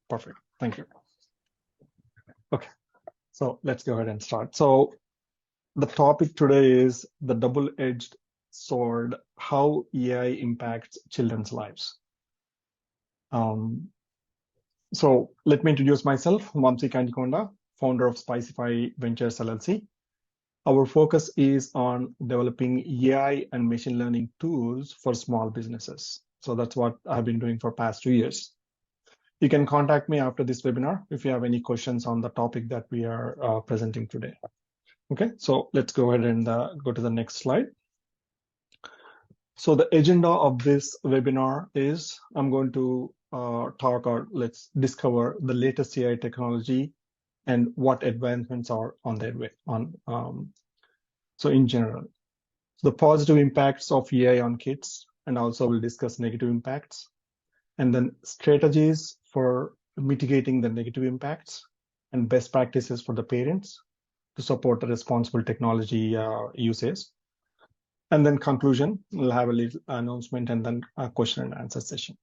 Perfect. Thank you. Okay, so let's go ahead and start. So the topic today is the double-edged sword, how AI impacts children's lives. So let me introduce myself, Vamsi Kandikonda, founder of Spicify Ventures LLC. Our focus is on developing AI and machine learning tools for small businesses. So that's what I've been doing for past 2 years. You can contact me after this webinar if you have any questions on the topic that we are presenting today. Okay, so let's go ahead and go to the next slide. So the agenda of this webinar is I'm going to let's discover the latest AI technology and what advancements are on their way. So in general, the positive impacts of AI on kids, and also we'll discuss negative impacts, and then strategies for mitigating the negative impacts and best practices for the parents to support the responsible technology uses. And then conclusion, we'll have a little announcement and then a question and answer session.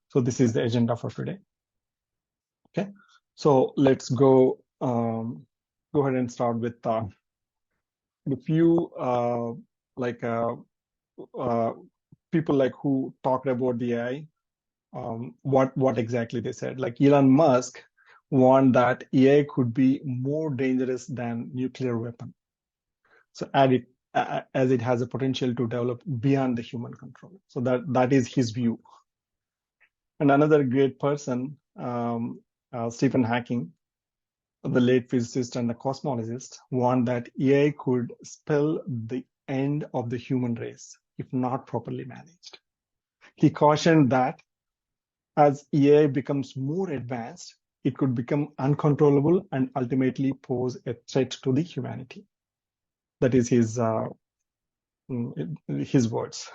So this is the agenda for today. Okay, so let's go ahead and start with a few people like who talked about the AI. What exactly they said. Like Elon Musk warned that AI could be more dangerous than nuclear weapon. So as it has a potential to develop beyond the human control. So that is his view. And another great person, Stephen Hawking, the late physicist and the cosmologist, warned that AI could spell the end of the human race if not properly managed. He cautioned that as AI becomes more advanced, it could become uncontrollable and ultimately pose a threat to the humanity. That is his words.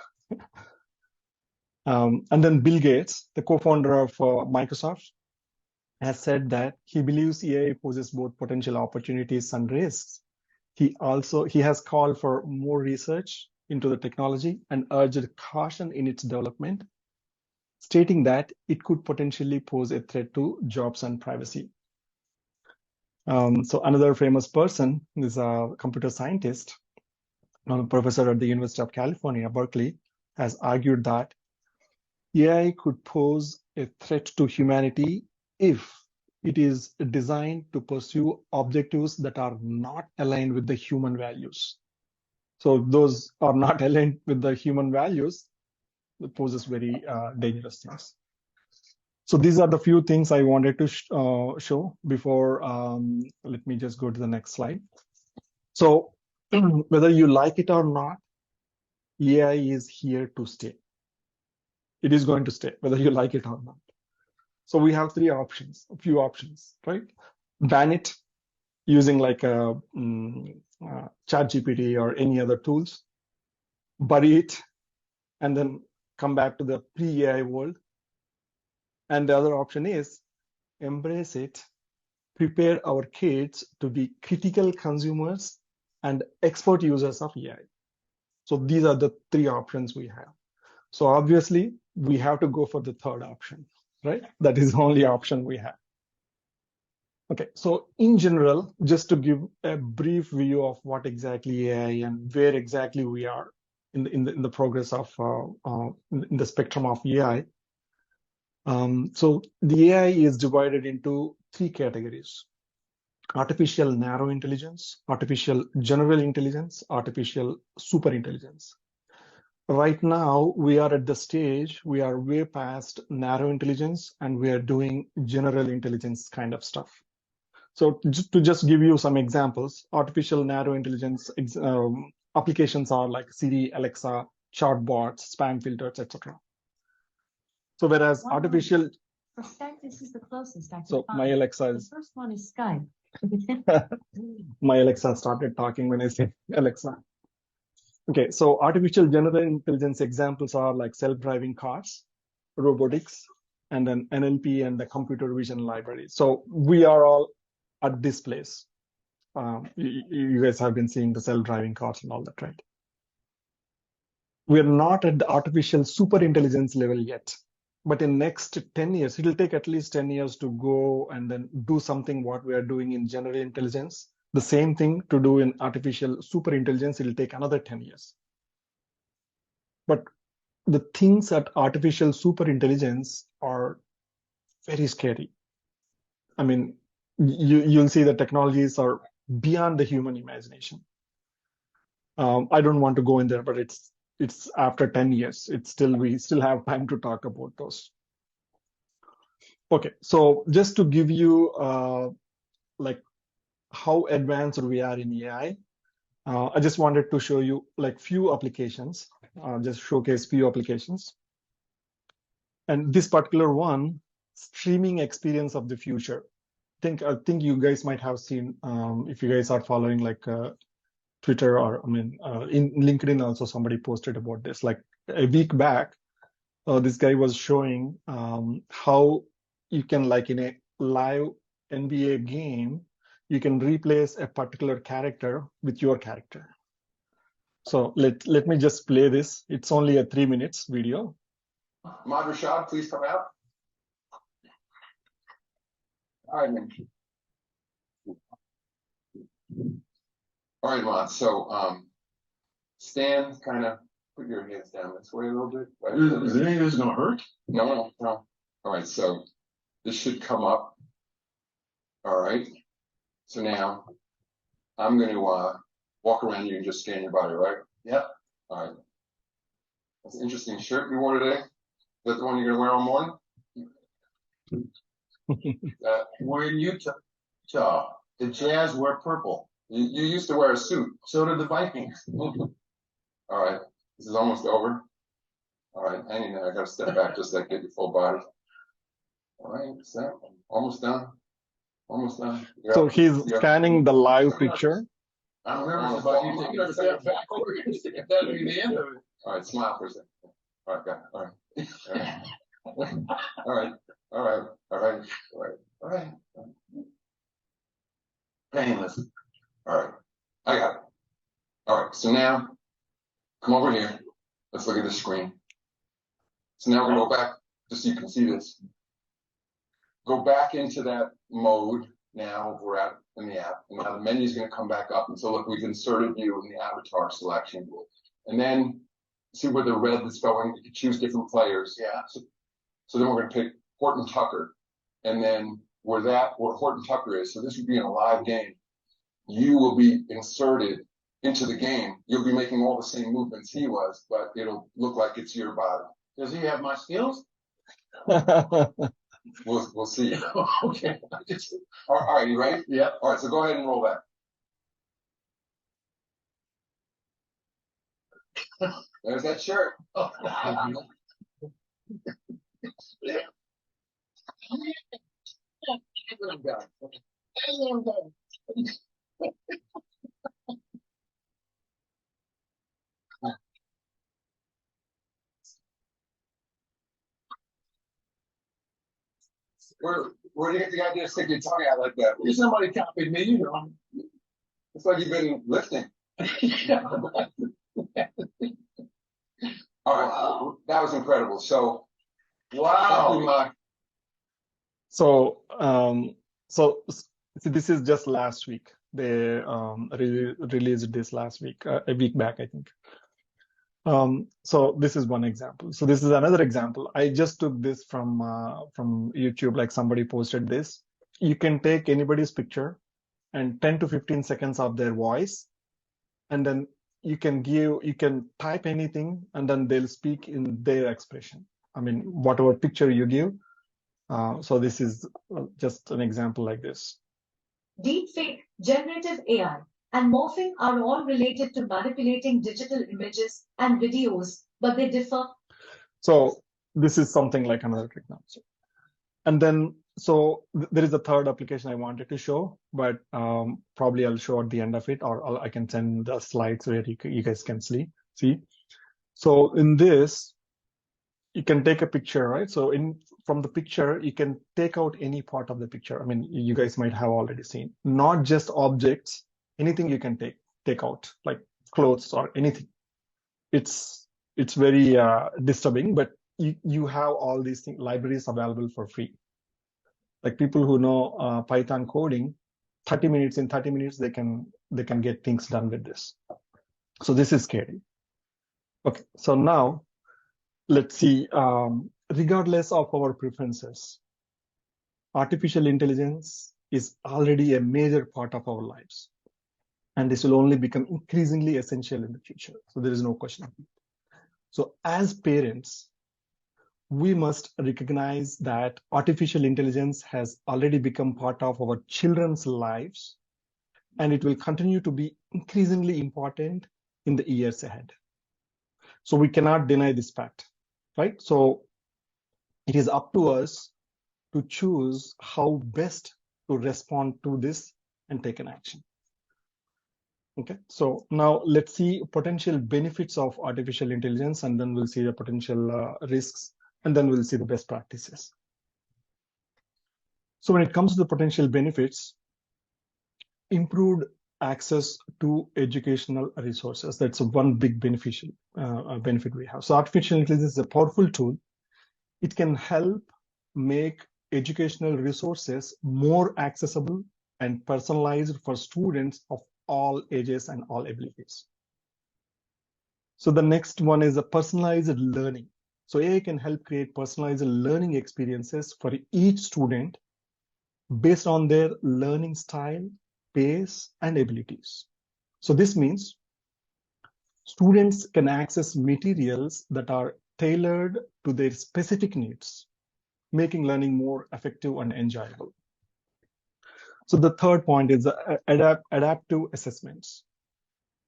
And then Bill Gates, the co-founder of Microsoft, has said that he believes AI poses both potential opportunities and risks. He has called for more research into the technology and urged caution in its development, stating that it could potentially pose a threat to jobs and privacy. So another famous person is a computer scientist, a professor at the University of California, Berkeley, has argued that AI could pose a threat to humanity if it is designed to pursue objectives that are not aligned with the human values. So if those are not aligned with the human values, it poses very dangerous things. So these are the few things I wanted to show before. Let me just go to the next slide. So whether you like it or not, AI is here to stay. It is going to stay, whether you like it or not. So we have a few options, right? Ban it using like a ChatGPT or any other tools, bury it, and then come back to the pre-AI world. And the other option is embrace it, prepare our kids to be critical consumers and expert users of AI. So these are the three options we have. So obviously, we have to go for the third option, right? That is the only option we have. Okay, so in general, just to give a brief view of what exactly AI and where exactly we are in the progress of in the spectrum of AI. So the AI is divided into three categories: artificial narrow intelligence, artificial general intelligence, artificial super intelligence. Right now, we are at the stage, we are way past narrow intelligence and we are doing general intelligence kind of stuff. So just give you some examples, artificial narrow intelligence applications are like Siri, Alexa, chatbots, spam filters, etc. So whereas artificial... For Skype, this is the closest I can So find. my Alexa is... The first one is Skype. My Alexa started talking when I say Alexa. Okay, so artificial general intelligence examples are like self-driving cars, robotics, and then NLP and the computer vision library. So we are all at this place. You guys have been seeing the self-driving cars and all that, right? We are not at the artificial super intelligence level yet. But in next 10 years, it'll take at least 10 years to go and then do something what we are doing in general intelligence. The same thing to do in artificial super intelligence, it'll take another 10 years. But the things at artificial super intelligence are very scary. I mean, you'll see the technologies are beyond the human imagination. I don't want to go in there, but it's after 10 years. We still have time to talk about those. Okay, so just to give you like how advanced we are in AI, I just wanted to show you like few applications, just showcase few applications. And this particular one, streaming experience of the future. I think you guys might have seen, if you guys are following like Twitter or in LinkedIn also somebody posted about this. Like a week back, this guy was showing how you can, like in a live NBA game, you can replace a particular character with your character. So let me just play this. It's only a 3 minutes video. Ahmad Rashad, please come out. All right, man. All right, Ahmad. So stand, kind of put your hands down this way a little bit. Is any of this gonna hurt? No. All right, so this should come up. All right. So now I'm going to walk around you and just scan your body, right? Yep. All right. That's an interesting shirt you wore today. Is that the one you're going to wear all morning? We're in Utah. The Jazz wear purple. You used to wear a suit. So did the Vikings. All right. This is almost over. All right. Hang in there. I got to step back just to get your full body. All right. Set. Almost done. Almost done. So he's scanning the live picture. I'm nervous about you taking a step back. We're going to see if that'll be the end of it. All right. Smile for a second. All right. Got it. All right. All right. All right. All right. All right. All right. Painless. All right. I got it. All right. So now, come over here. Let's look at the screen. So now we're going to go back just so you can see this. Go back into that mode now we're at in the app. And now the menu is going to come back up. And so look, we've inserted you in the avatar selection. And then see where the red is going. You can choose different players. Yeah. So then we're going to pick Horton Tucker. And then where Horton Tucker is, so this would be in a live game, you will be inserted into the game. You'll be making all the same movements he was, but it'll look like it's your body. Does he have my skills? We'll see. Okay. All right, you ready? Yeah. All right, so go ahead and roll that. There's that shirt. Where do you get the idea to stick your tongue out like that? Somebody copied me, you know. It's like you've been lifting. All right, that was incredible. So, Wow. So this is just last week. They released this last week, a week back, I think. So this is one example. So this is another example. I just took this from YouTube, like somebody posted this. You can take anybody's picture and 10 to 15 seconds of their voice, and then you can type anything, and then they'll speak in their expression. I mean, whatever picture you give. So this is just an example like this. Deepfake, generative AI, and morphing are all related to manipulating digital images and videos, but they differ. So this is something like another technology. And then, so there is a third application I wanted to show, but probably I'll show at the end of it, or I can send the slides where you guys can see. So in this, you can take a picture, right? So from the picture, you can take out any part of the picture. I mean, you guys might have already seen, not just objects, anything you can take out, like clothes or anything. It's very disturbing, but you have all these libraries available for free. Like people who know Python coding, 30 minutes they can get things done with this. So this is scary. Okay, so now let's see, regardless of our preferences, artificial intelligence is already a major part of our lives, and this will only become increasingly essential in the future. So there is no question. So as parents, we must recognize that artificial intelligence has already become part of our children's lives, and it will continue to be increasingly important in the years ahead. So we cannot deny this fact, right? So it is up to us to choose how best to respond to this and take an action. Okay, so now let's see potential benefits of artificial intelligence, and then we'll see the potential risks, and then we'll see the best practices. So when it comes to the potential benefits, improved access to educational resources. That's one big benefit we have. So artificial intelligence is a powerful tool. It can help make educational resources more accessible and personalized for students of all ages and all abilities. So the next one is a personalized learning. So AI can help create personalized learning experiences for each student based on their learning style, pace, and abilities. So this means students can access materials that are tailored to their specific needs, making learning more effective and enjoyable. So the third point is adaptive assessments.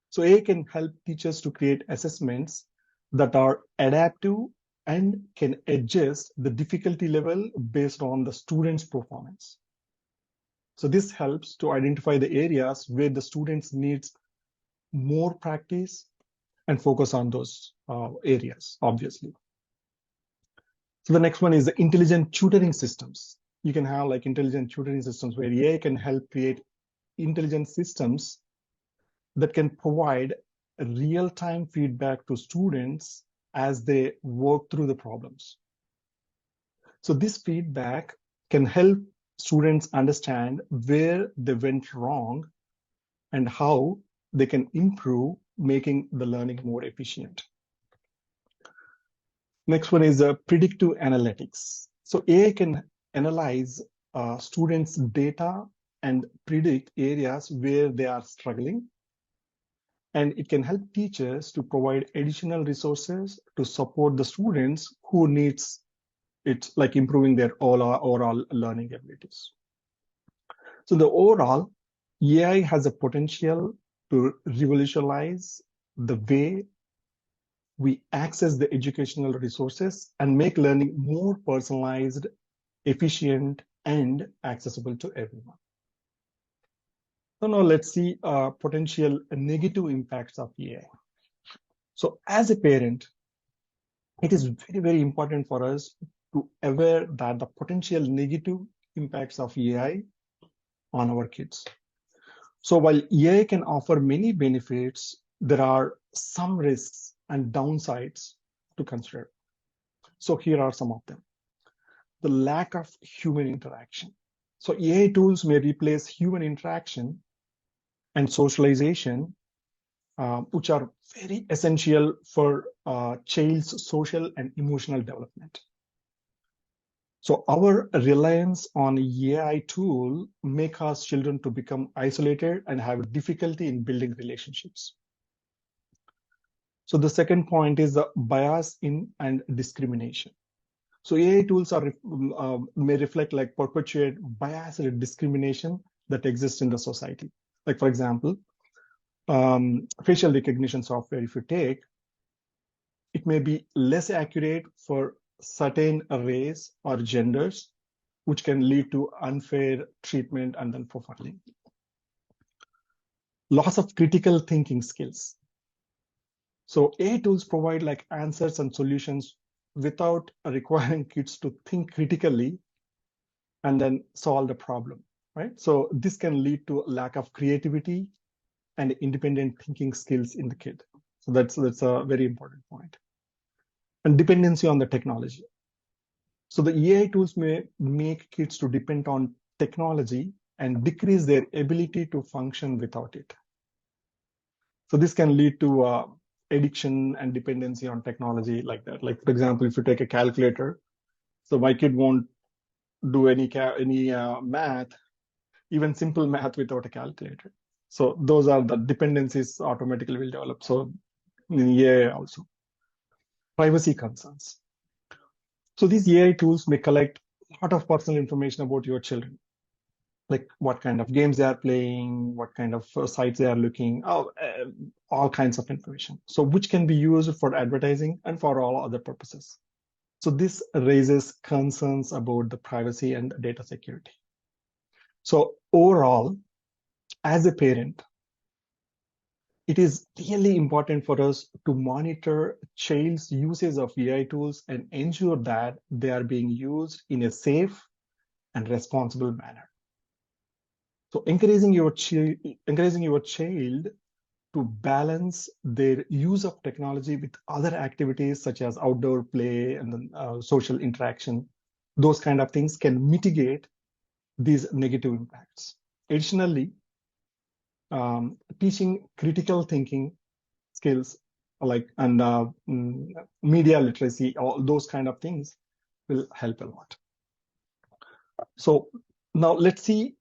So AI can help teachers to create assessments that are adaptive and can adjust the difficulty level based on the student's performance. So this helps to identify the areas where the students needs more practice and focus on those areas, obviously. So the next one is the intelligent tutoring systems. You can have like intelligent tutoring systems where AI can help create intelligent systems that can provide real-time feedback to students as they work through the problems. So this feedback can help students understand where they went wrong and how they can improve, making the learning more efficient. Next one is predictive analytics. So AI can analyze students' data and predict areas where they are struggling. And it can help teachers to provide additional resources to support the students who needs it, like improving their overall learning abilities. So the overall, AI has a potential to revolutionize the way we access the educational resources and make learning more personalized, efficient, and accessible to everyone. So now let's see potential negative impacts of AI. So as a parent, it is very, very important for us to aware that the potential negative impacts of AI on our kids. So while AI can offer many benefits, there are some risks and downsides to consider. So here are some of them. The lack of human interaction. So AI tools may replace human interaction and socialization, which are very essential for child's social and emotional development. So our reliance on AI tool may cause children to become isolated and have difficulty in building relationships. So the second point is the bias in and discrimination. So AI tools may reflect like perpetuate bias and discrimination that exists in the society. Like for example, facial recognition software, if you take, it may be less accurate for certain race or genders, which can lead to unfair treatment and then profiling. Loss of critical thinking skills. So AI tools provide like answers and solutions without requiring kids to think critically and then solve the problem, right? So this can lead to a lack of creativity and independent thinking skills in the kid. So that's a very important point. and dependency on the technology. So the AI tools may make kids to depend on technology and decrease their ability to function without it. So this can lead to addiction and dependency on technology like that. Like, for example, if you take a calculator, so my kid won't do any math, even simple math, without a calculator. So those are the dependencies automatically will develop. So in AI also. Privacy concerns. So these AI tools may collect a lot of personal information about your children, like what kind of games they are playing, what kind of sites they are looking, all kinds of information. So which can be used for advertising and for all other purposes. So this raises concerns about the privacy and data security. So overall, as a parent, it is really important for us to monitor child's usage of AI tools and ensure that they are being used in a safe and responsible manner. So encouraging your child to balance their use of technology with other activities such as outdoor play and then, social interaction, those kind of things can mitigate these negative impacts. Additionally, teaching critical thinking skills like media literacy, all those kind of things will help a lot. So now let's see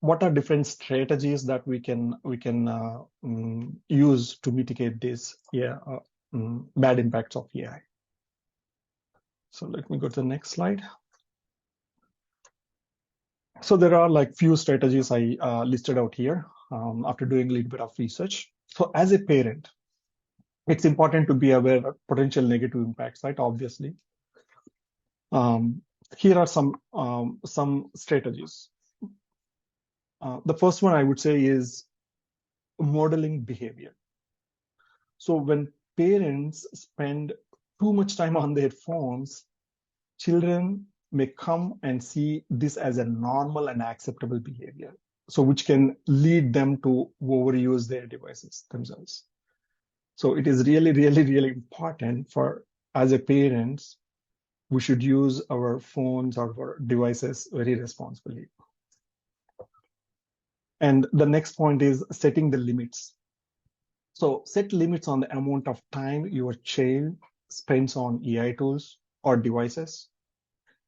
what are different strategies that we can use to mitigate these bad impacts of AI. So let me go to the next slide. So there are like few strategies I listed out here after doing a little bit of research. So as a parent, it's important to be aware of potential negative impacts, right? Obviously. Here are some strategies. The first one I would say is modeling behavior. So when parents spend too much time on their phones, children may come and see this as a normal and acceptable behavior. So which can lead them to overuse their devices themselves. So it is really, really, really important for, as a parents, we should use our phones or our devices very responsibly. And the next point is setting the limits. So set limits on the amount of time your child spends on AI tools or devices,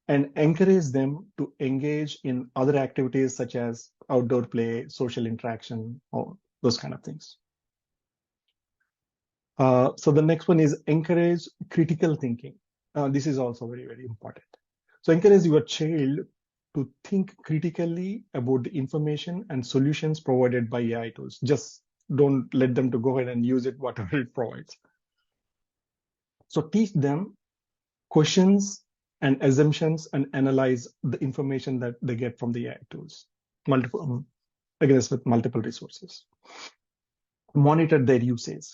and encourage them to engage in other activities such as outdoor play, social interaction, or those kind of things. So the next one is encourage critical thinking. This is also very, very important. So encourage your child to think critically about the information and solutions provided by AI tools. Just don't let them to go ahead and use it, whatever it provides. So teach them questions and assumptions and analyze the information that they get from the AI tools, with multiple resources. Monitor their usage.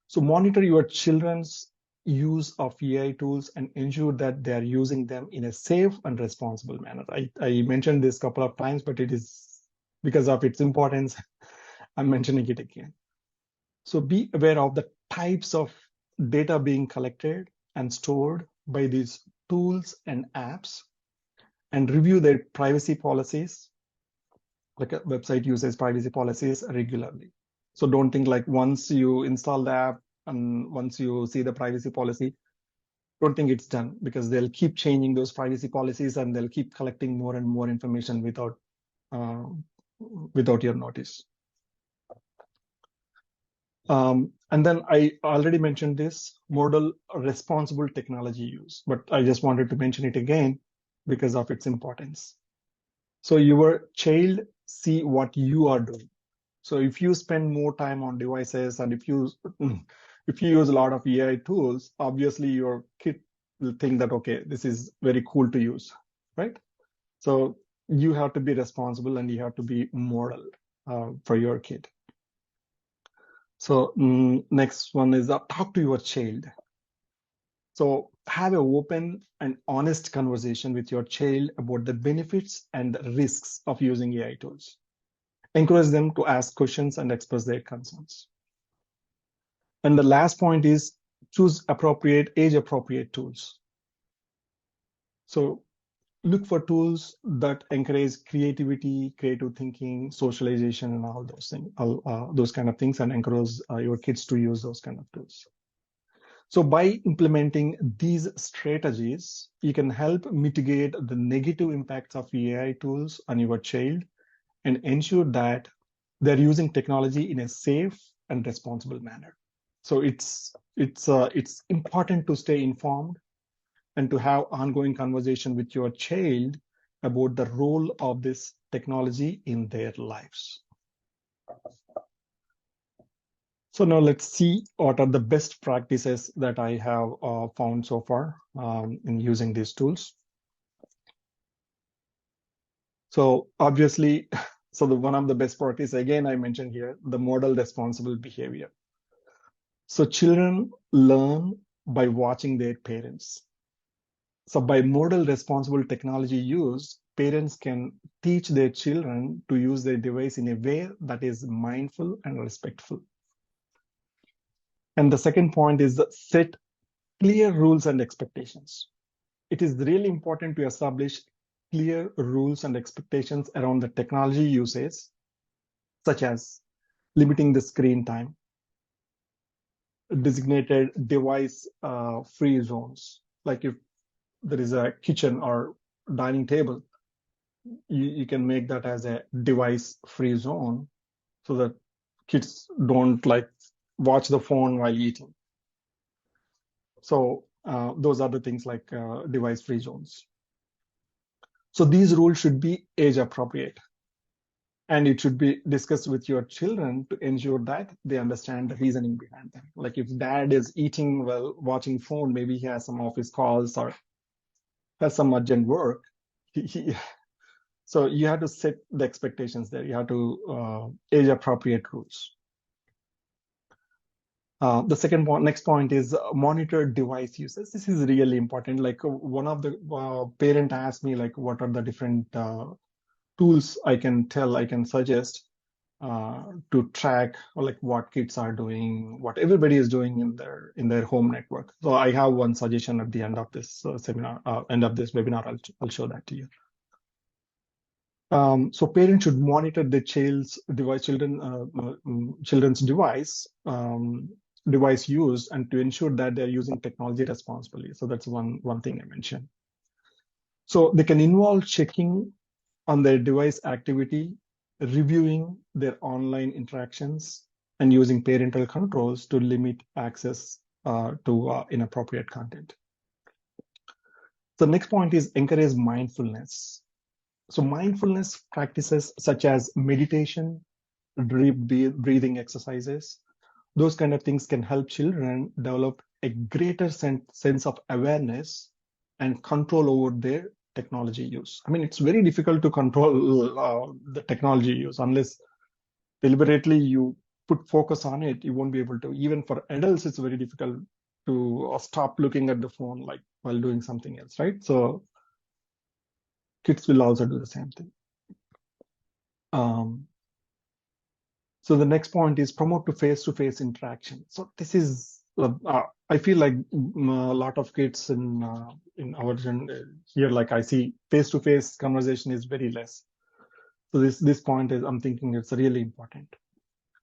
So monitor your children's use of AI tools and ensure that they are using them in a safe and responsible manner. I mentioned this a couple of times, but it is because of its importance, I'm mentioning it again. So be aware of the types of data being collected and stored by these tools and apps, and review their privacy policies, like a website uses privacy policies regularly. So don't think like once you install the app and once you see the privacy policy, don't think it's done, because they'll keep changing those privacy policies and they'll keep collecting more and more information without your notice. And then I already mentioned this, model responsible technology use, but I just wanted to mention it again because of its importance. So your child see what you are doing. So if you spend more time on devices and if you use a lot of AI tools, obviously your kid will think that, okay, this is very cool to use, right? So you have to be responsible and you have to be moral for your kid. So next one is talk to your child. So have an open and honest conversation with your child about the benefits and the risks of using AI tools. Encourage them to ask questions and express their concerns. And the last point is choose age-appropriate tools. So look for tools that encourage creativity, creative thinking, socialization, and all those things, those kind of things, and encourage your kids to use those kind of tools. So by implementing these strategies, you can help mitigate the negative impacts of AI tools on your child and ensure that they're using technology in a safe and responsible manner. So it's important to stay informed and to have ongoing conversation with your child about the role of this technology in their lives. So now let's see what are the best practices that I have found so far in using these tools. So obviously, so one of the best practices, again, I mentioned here, the model responsible behavior. So children learn by watching their parents. So by model responsible technology use, parents can teach their children to use their device in a way that is mindful and respectful. And the second point is set clear rules and expectations. It is really important to establish clear rules and expectations around the technology uses, such as limiting the screen time, designated device free zones. Like if there is a kitchen or dining table, you can make that as a device free zone so that kids don't like watch the phone while eating. So those are the things like device free zones. So these rules should be age appropriate, and it should be discussed with your children to ensure that they understand the reasoning behind them. Like if dad is eating while watching phone, maybe he has some office calls or has some urgent work. So you have to set the expectations there. You have to age appropriate rules. The second point, next point is monitor device uses. This is really important. Like one of the parent asked me, like, what are the different tools I can suggest to track or like what kids are doing, what everybody is doing in their home network. So I have one suggestion at the end of this seminar, end of this webinar. I'll show that to you. So parents should monitor the children's device use and to ensure that they're using technology responsibly. So that's one thing I mentioned. So they can involve checking on their device activity, reviewing their online interactions, and using parental controls to limit access to inappropriate content. The next point is encourage mindfulness. So mindfulness practices such as meditation, deep breathing exercises, those kind of things can help children develop a greater sense of awareness and control over their technology use. I mean, it's very difficult to control the technology use unless deliberately you put focus on it. You won't be able to. Even for adults, it's very difficult to stop looking at the phone like while doing something else, right? So kids will also do the same thing. So the next point is promote to face-to-face interaction. So this is, I feel like a lot of kids in our here, like I see face-to-face conversation is very less. So this point is, I'm thinking it's really important.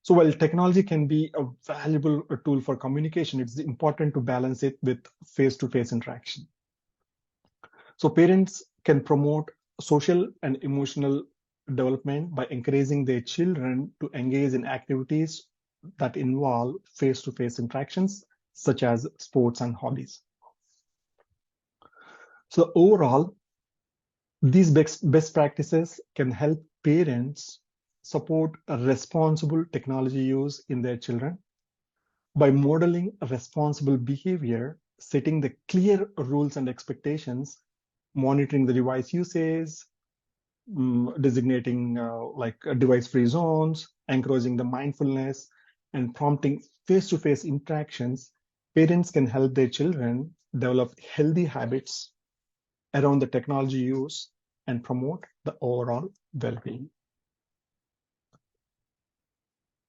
So while technology can be a valuable tool for communication, it's important to balance it with face-to-face interaction. So parents can promote social and emotional development by encouraging their children to engage in activities that involve face-to-face interactions, such as sports and hobbies. So overall, these best practices can help parents support a responsible technology use in their children by modeling a responsible behavior, setting the clear rules and expectations, monitoring the device usage, designating like device-free zones, encouraging the mindfulness, and prompting face-to-face interactions. Parents can help their children develop healthy habits around the technology use and promote the overall well-being.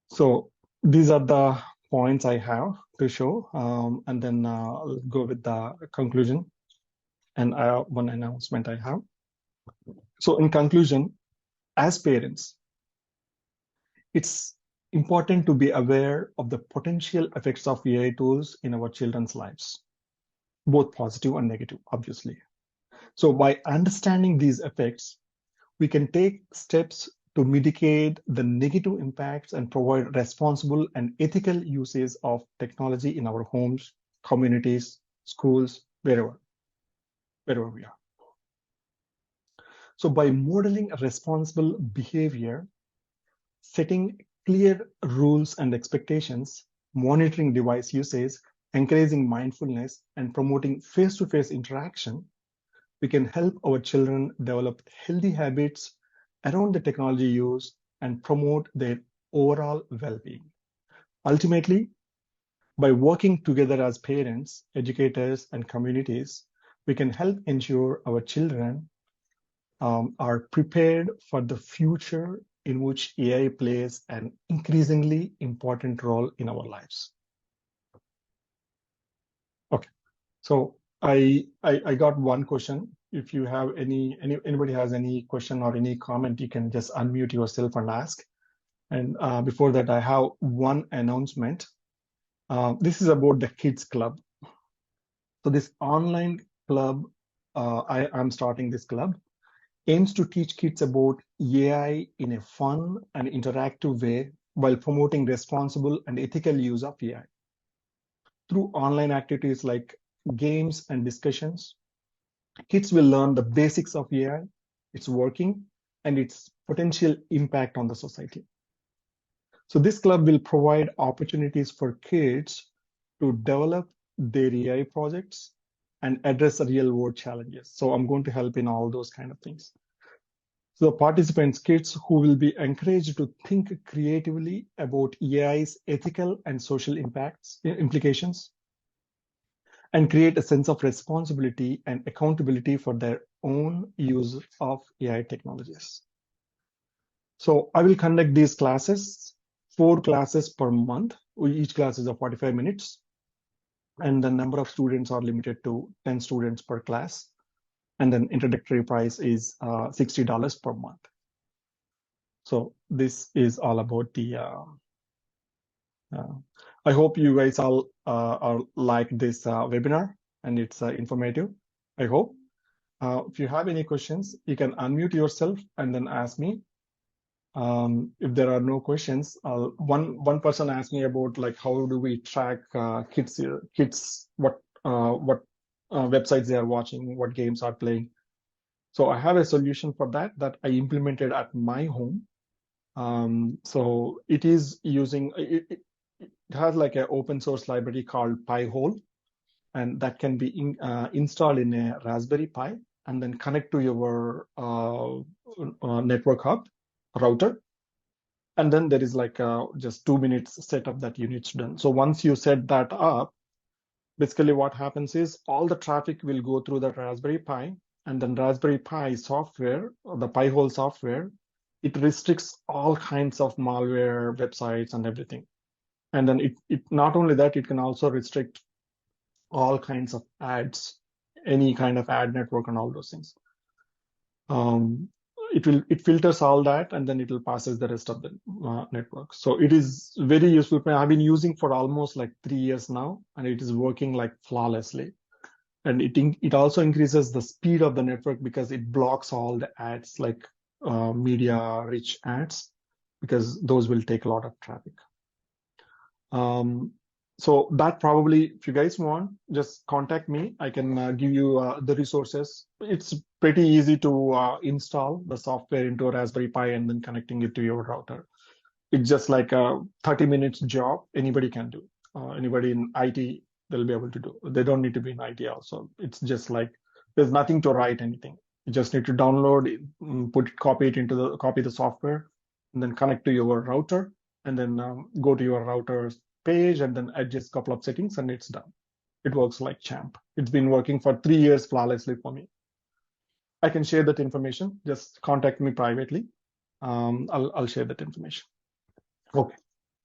So these are the points I have to show, and then I'll go with the conclusion and one announcement I have. So in conclusion, as parents, it's important to be aware of the potential effects of AI tools in our children's lives, both positive and negative, obviously. So by understanding these effects, we can take steps to mitigate the negative impacts and provide responsible and ethical uses of technology in our homes, communities, schools, wherever we are. So by modeling responsible behavior, setting clear rules and expectations, monitoring device usage, encouraging mindfulness, and promoting face-to-face interaction, we can help our children develop healthy habits around the technology use and promote their overall well-being. Ultimately, by working together as parents, educators, and communities, we can help ensure our children are prepared for the future in which AI plays an increasingly important role in our lives. Okay, so I got one question. If you have anybody has any question or any comment, you can just unmute yourself and ask. And before that, I have one announcement. This is about the Kids Club. So this online club, I'm starting this club, aims to teach kids about AI in a fun and interactive way while promoting responsible and ethical use of AI. Through online activities like games and discussions, kids will learn the basics of AI, its working, and its potential impact on the society. So this club will provide opportunities for kids to develop their AI projects and address real world challenges. So I'm going to help in all those kind of things. So participants, kids who will be encouraged to think creatively about AI's ethical and social implications, and create a sense of responsibility and accountability for their own use of AI technologies. So I will conduct these classes, 4 classes per month. Each class is of 45 minutes. And the number of students are limited to 10 students per class. And then introductory price is $60 per month. So this is all about the, I hope you guys all like this webinar and it's informative, I hope. If you have any questions, you can unmute yourself and then ask me. If there are no questions, one person asked me about like how do we track kids what websites they are watching, what games are playing. So I have a solution for that I implemented at my home. So it is using it has like an open source library called Pi-hole, and that can be installed in a Raspberry Pi and then connect to your network hub router. And then there is like just 2 minutes setup that you need to done. So once you set that up, basically what happens is all the traffic will go through the Raspberry Pi, and then Raspberry Pi software, the Pi-hole software, it restricts all kinds of malware websites and everything. And then it not only that, it can also restrict all kinds of ads, any kind of ad network and all those things. It filters all that and then it will passes the rest of the network. So it is very useful. I've been using for almost like 3 years now, and it is working like flawlessly. And it also increases the speed of the network because it blocks all the ads, like media rich ads, because those will take a lot of traffic. So that probably, if you guys want, just contact me. I can give you the resources. It's pretty easy to install the software into a Raspberry Pi and then connecting it to your router. It's just like a 30 minutes job. Anybody can do. Anybody in IT, they'll be able to do. They don't need to be in IT also. It's just like, there's nothing to write anything. You just need to download it, copy the software, and then connect to your router, and then go to your router's page and then adjust a couple of settings and it's done. It works like champ. It's been working for 3 years flawlessly for me. I can share that information. Just contact me privately. I'll share that information. Okay.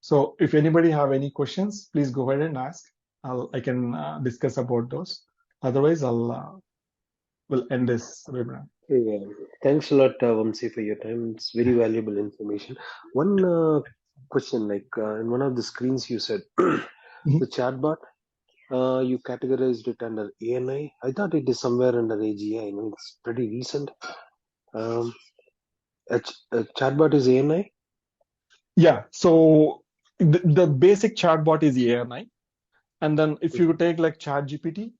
So if anybody have any questions, please go ahead and ask. I can discuss about those. Otherwise, we'll end this webinar. Yeah. Thanks a lot, Vamsi, for your time. It's very valuable information. One question, like in one of the screens you said, the chatbot, you categorized it under ANI. I thought it is somewhere under AGI. I know it's pretty recent. A chatbot is ANI? Yeah, so the basic chatbot is ANI. And then if you take like ChatGPT,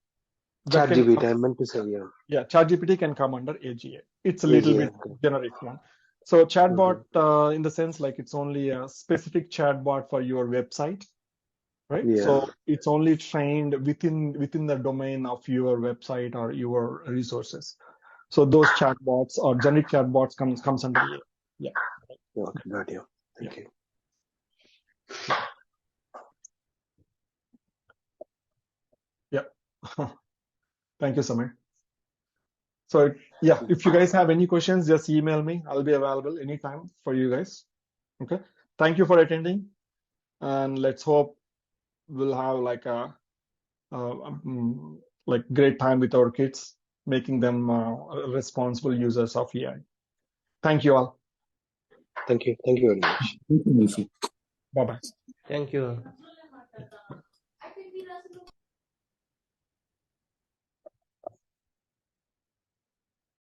that can ChatGPT, I meant to say, yeah. Yeah, ChatGPT can come under AGI. It's a little bit okay. generic one. So chatbot, in the sense like it's only a specific chatbot for your website, right? Yeah. So it's only trained within the domain of your website or your resources. So those chatbots or generic chatbots comes under AI. Yeah. Okay, got you. Thank you. Yeah. Thank you, Samir. So yeah, if you guys have any questions, just email me. I'll be available anytime for you guys. Okay. Thank you for attending, and let's hope we'll have like a great time with our kids, making them responsible users of AI. Thank you all. Thank you. Thank you very much. Bye bye. Thank you.